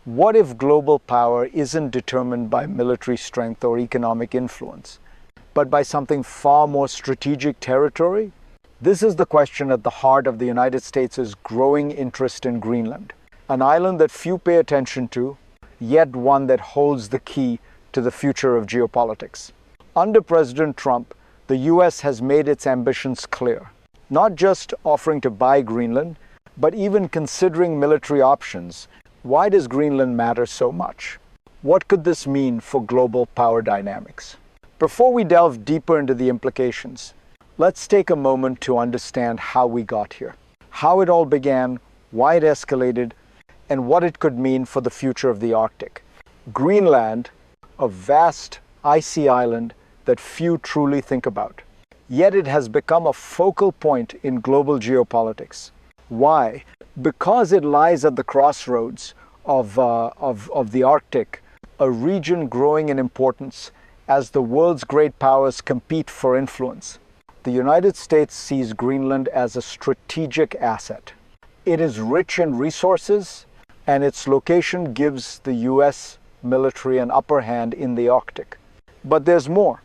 What if global power isn't determined by military strength or economic influence, but by something far more strategic: territory? This is the question at the heart of the United States' growing interest in Greenland, an island that few pay attention to, yet one that holds the key to the future of geopolitics. Under President Trump, the US has made its ambitions clear, not just offering to buy Greenland, but even considering military options. Why does Greenland matter so much? What could this mean for global power dynamics? Before we delve deeper into the implications, let's take a moment to understand how we got here, how it all began, why it escalated, and what it could mean for the future of the Arctic. Greenland, a vast, icy island that few truly think about. Yet it has become a focal point in global geopolitics. Why? Because it lies at the crossroads of the Arctic, a region growing in importance as the world's great powers compete for influence. The United States sees Greenland as a strategic asset. It is rich in resources, and its location gives the US military an upper hand in the Arctic. But there's more.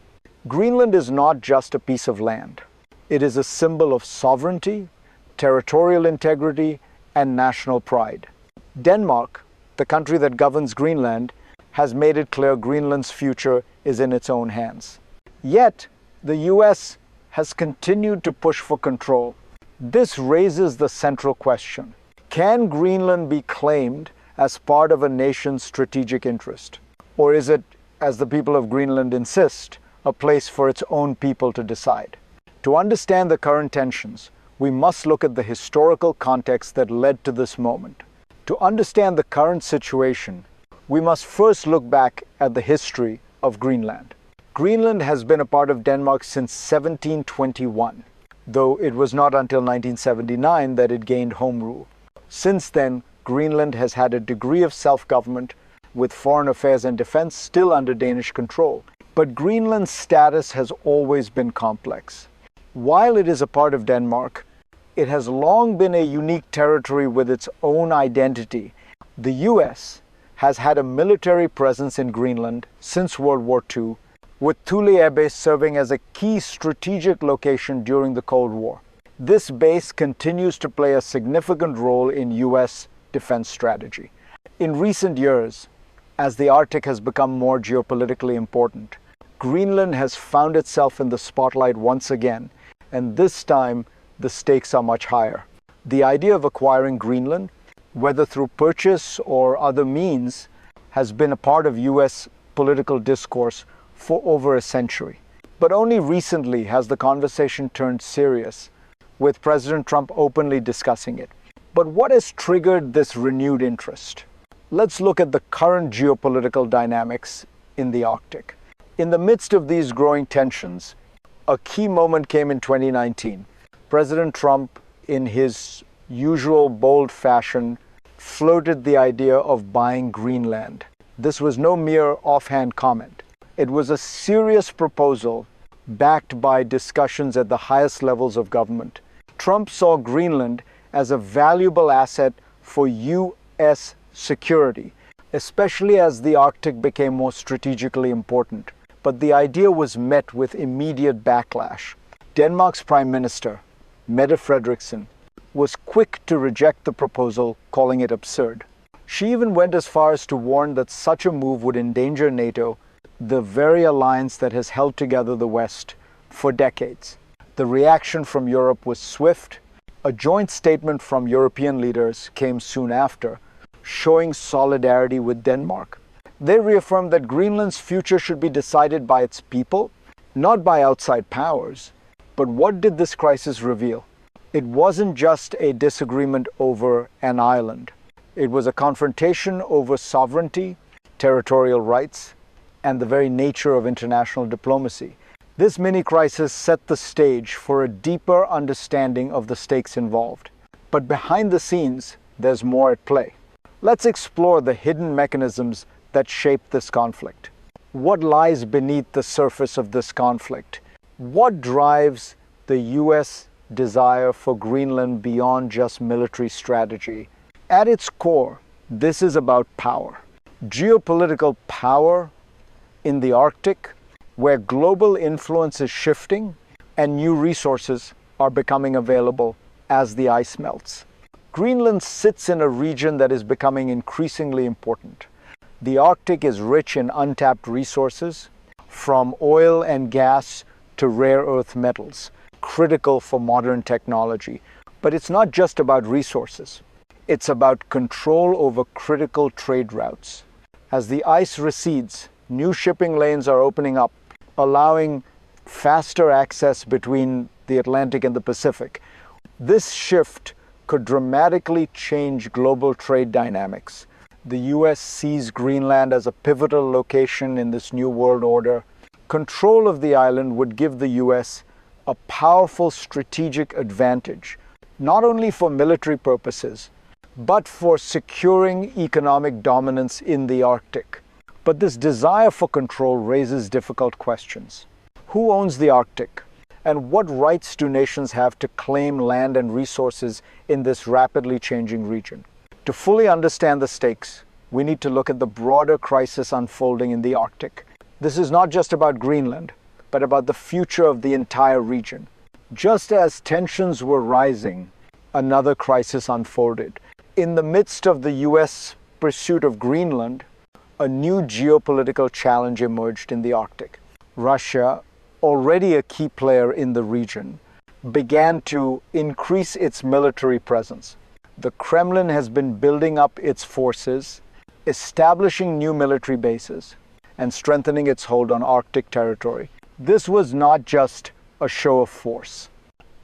Greenland is not just a piece of land. It is a symbol of sovereignty, territorial integrity, and national pride. Denmark, the country that governs Greenland, has made it clear Greenland's future is in its own hands. Yet, the US has continued to push for control. This raises the central question: can Greenland be claimed as part of a nation's strategic interest? Or is it, as the people of Greenland insist, a place for its own people to decide? To understand the current tensions, we must look at the historical context that led to this moment. To understand the current situation, we must first look back at the history of Greenland. Greenland has been a part of Denmark since 1721, though it was not until 1979 that it gained home rule. Since then, Greenland has had a degree of self-government, with foreign affairs and defense still under Danish control. But Greenland's status has always been complex. While it is a part of Denmark, it has long been a unique territory with its own identity. The US has had a military presence in Greenland since World War II, with Thule Air Base serving as a key strategic location during the Cold War. This base continues to play a significant role in US defense strategy. In recent years, as the Arctic has become more geopolitically important, Greenland has found itself in the spotlight once again, and this time the stakes are much higher. The idea of acquiring Greenland, whether through purchase or other means, has been a part of US political discourse for over a century. But only recently has the conversation turned serious, with President Trump openly discussing it. But what has triggered this renewed interest? Let's look at the current geopolitical dynamics in the Arctic. In the midst of these growing tensions, a key moment came in 2019. President Trump, in his usual bold fashion, floated the idea of buying Greenland. This was no mere offhand comment. It was a serious proposal backed by discussions at the highest levels of government. Trump saw Greenland as a valuable asset for US security, especially as the Arctic became more strategically important. But the idea was met with immediate backlash. Denmark's Prime Minister, Mette Frederiksen, was quick to reject the proposal, calling it absurd. She even went as far as to warn that such a move would endanger NATO, the very alliance that has held together the West for decades. The reaction from Europe was swift. A joint statement from European leaders came soon after, showing solidarity with Denmark. They reaffirmed that Greenland's future should be decided by its people, not by outside powers. But what did this crisis reveal? It wasn't just a disagreement over an island. It was a confrontation over sovereignty, territorial rights, and the very nature of international diplomacy. This mini-crisis set the stage for a deeper understanding of the stakes involved. But behind the scenes, there's more at play. Let's explore the hidden mechanisms that shape this conflict. What lies beneath the surface of this conflict? What drives the US desire for Greenland beyond just military strategy? At its core, This is about power. Geopolitical power in the Arctic, where global influence is shifting and new resources are becoming available as the ice melts. Greenland sits in a region that is becoming increasingly important. The Arctic is rich in untapped resources, from oil and gas to rare earth metals, critical for modern technology. But it's not just about resources. It's about control over critical trade routes. As the ice recedes, new shipping lanes are opening up, allowing faster access between the Atlantic and the Pacific. This shift could dramatically change global trade dynamics. The US sees Greenland as a pivotal location in this new world order. Control of the island would give the US a powerful strategic advantage, not only for military purposes, but for securing economic dominance in the Arctic. But this desire for control raises difficult questions. Who owns the Arctic? And what rights do nations have to claim land and resources in this rapidly changing region? To fully understand the stakes, we need to look at the broader crisis unfolding in the Arctic. This is not just about Greenland, but about the future of the entire region. Just as tensions were rising, another crisis unfolded. In the midst of the US pursuit of Greenland, a new geopolitical challenge emerged in the Arctic. Russia, already a key player in the region, began to increase its military presence. The Kremlin has been building up its forces, establishing new military bases, and strengthening its hold on Arctic territory. This was not just a show of force.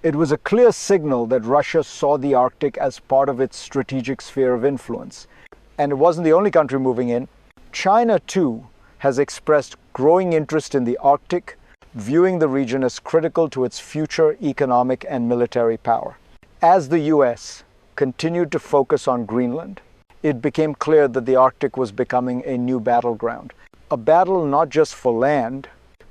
It was a clear signal that Russia saw the Arctic as part of its strategic sphere of influence. And it wasn't the only country moving in. China, too, has expressed growing interest in the Arctic, viewing the region as critical to its future economic and military power. As the US continued to focus on Greenland, it became clear that the Arctic was becoming a new battleground. A battle not just for land,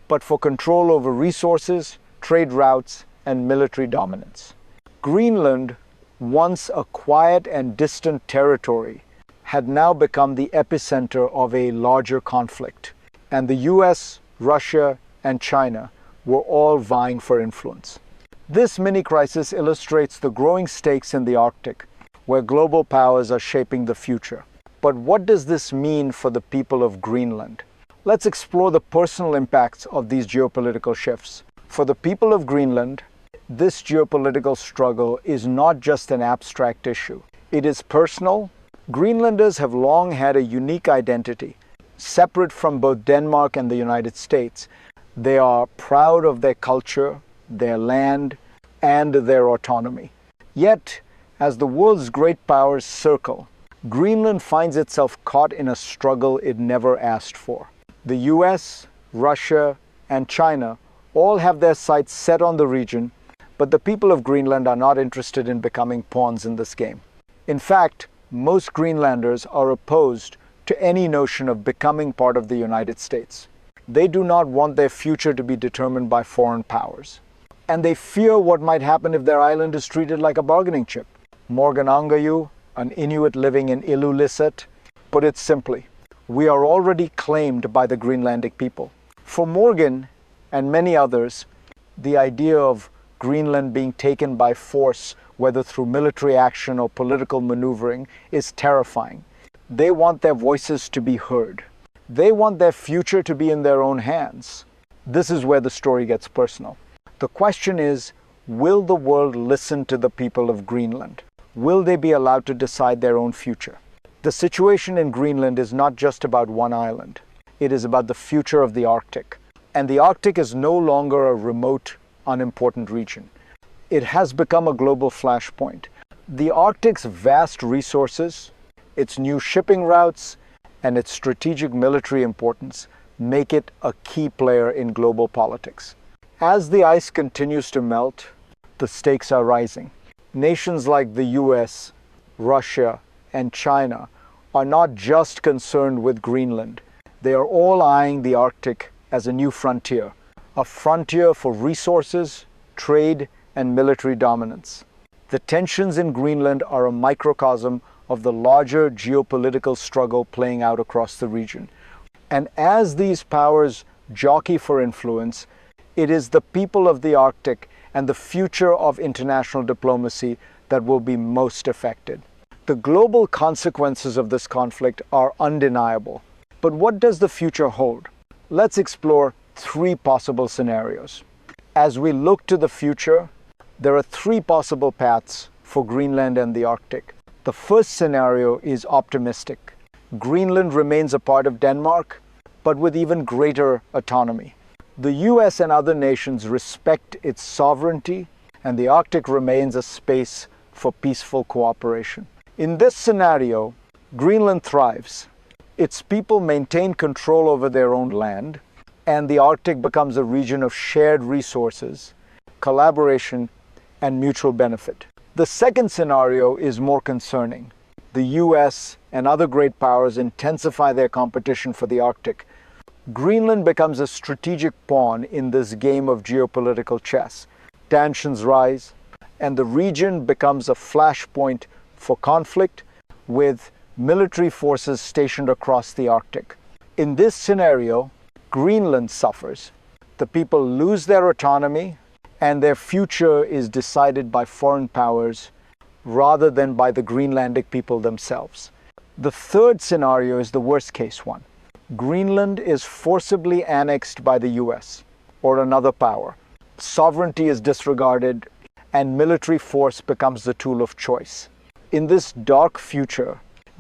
but for control over resources, trade routes, and military dominance. Greenland, once a quiet and distant territory, had now become the epicenter of a larger conflict, and the US, Russia, and China were all vying for influence. This mini-crisis illustrates the growing stakes in the Arctic, where global powers are shaping the future. But what does this mean for the people of Greenland? Let's explore the personal impacts of these geopolitical shifts. For the people of Greenland, this geopolitical struggle is not just an abstract issue. It is personal. Greenlanders have long had a unique identity, separate from both Denmark and the United States. They are proud of their culture, their land, and their autonomy. Yet, as the world's great powers circle, Greenland finds itself caught in a struggle it never asked for. The US, Russia, and China all have their sights set on the region, but the people of Greenland are not interested in becoming pawns in this game. In fact, most Greenlanders are opposed to any notion of becoming part of the United States. They do not want their future to be determined by foreign powers. And they fear what might happen if their island is treated like a bargaining chip. Morgan Angayu, an Inuit living in Ilulissat, put it simply, we are already claimed by the Greenlandic people. For Morgan and many others, the idea of Greenland being taken by force, whether through military action or political maneuvering, is terrifying. They want their voices to be heard. They want their future to be in their own hands. This is where the story gets personal. The question is, will the world listen to the people of Greenland? Will they be allowed to decide their own future? The situation in Greenland is not just about one island. It is about the future of the Arctic. And the Arctic is no longer a remote, unimportant region. It has become a global flashpoint. The Arctic's vast resources, its new shipping routes, and its strategic military importance make it a key player in global politics. As the ice continues to melt, the stakes are rising. Nations like the US, Russia, and China are not just concerned with Greenland. They are all eyeing the Arctic as a new frontier, a frontier for resources, trade, and military dominance. The tensions in Greenland are a microcosm of the larger geopolitical struggle playing out across the region. And as these powers jockey for influence, it is the people of the Arctic and the future of international diplomacy that will be most affected. The global consequences of this conflict are undeniable. But what does the future hold? Let's explore three possible scenarios. As we look to the future, there are three possible paths for Greenland and the Arctic. The first scenario is optimistic. Greenland remains a part of Denmark, but with even greater autonomy. The US and other nations respect its sovereignty, and the Arctic remains a space for peaceful cooperation. In this scenario, Greenland thrives. Its people maintain control over their own land, and the Arctic becomes a region of shared resources, collaboration, and mutual benefit. The second scenario is more concerning. The US and other great powers intensify their competition for the Arctic. Greenland becomes a strategic pawn in this game of geopolitical chess. Tensions rise, and the region becomes a flashpoint for conflict with military forces stationed across the Arctic. In this scenario, Greenland suffers. The people lose their autonomy, and their future is decided by foreign powers rather than by the Greenlandic people themselves. The third scenario is the worst-case one. Greenland is forcibly annexed by the US or another power. Sovereignty is disregarded, and military force becomes the tool of choice. In this dark future,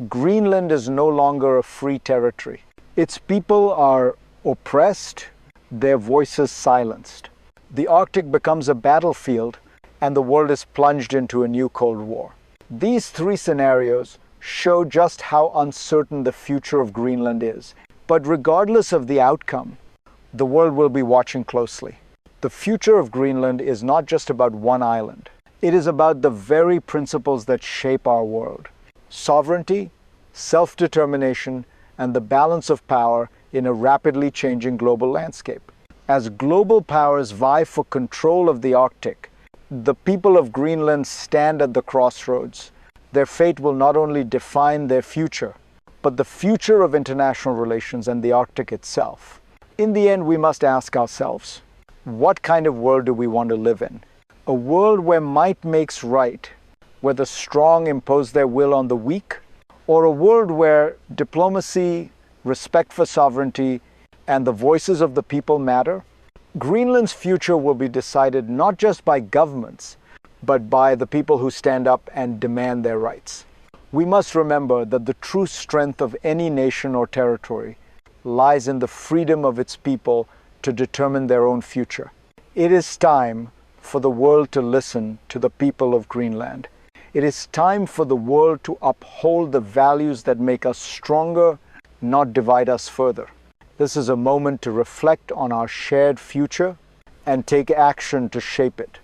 Greenland is no longer a free territory. Its people are oppressed, their voices silenced. The Arctic becomes a battlefield, and the world is plunged into a new Cold War. These three scenarios show just how uncertain the future of Greenland is. But regardless of the outcome, the world will be watching closely. The future of Greenland is not just about one island. It is about the very principles that shape our world: sovereignty, self-determination, and the balance of power in a rapidly changing global landscape. As global powers vie for control of the Arctic, the people of Greenland stand at the crossroads. Their fate will not only define their future, but the future of international relations and the Arctic itself. In the end, we must ask ourselves, what kind of world do we want to live in? A world where might makes right, where the strong impose their will on the weak, or a world where diplomacy, respect for sovereignty, and the voices of the people matter? Greenland's future will be decided not just by governments, but by the people who stand up and demand their rights. We must remember that the true strength of any nation or territory lies in the freedom of its people to determine their own future. It is time for the world to listen to the people of Greenland. It is time for the world to uphold the values that make us stronger, not divide us further. This is a moment to reflect on our shared future and take action to shape it.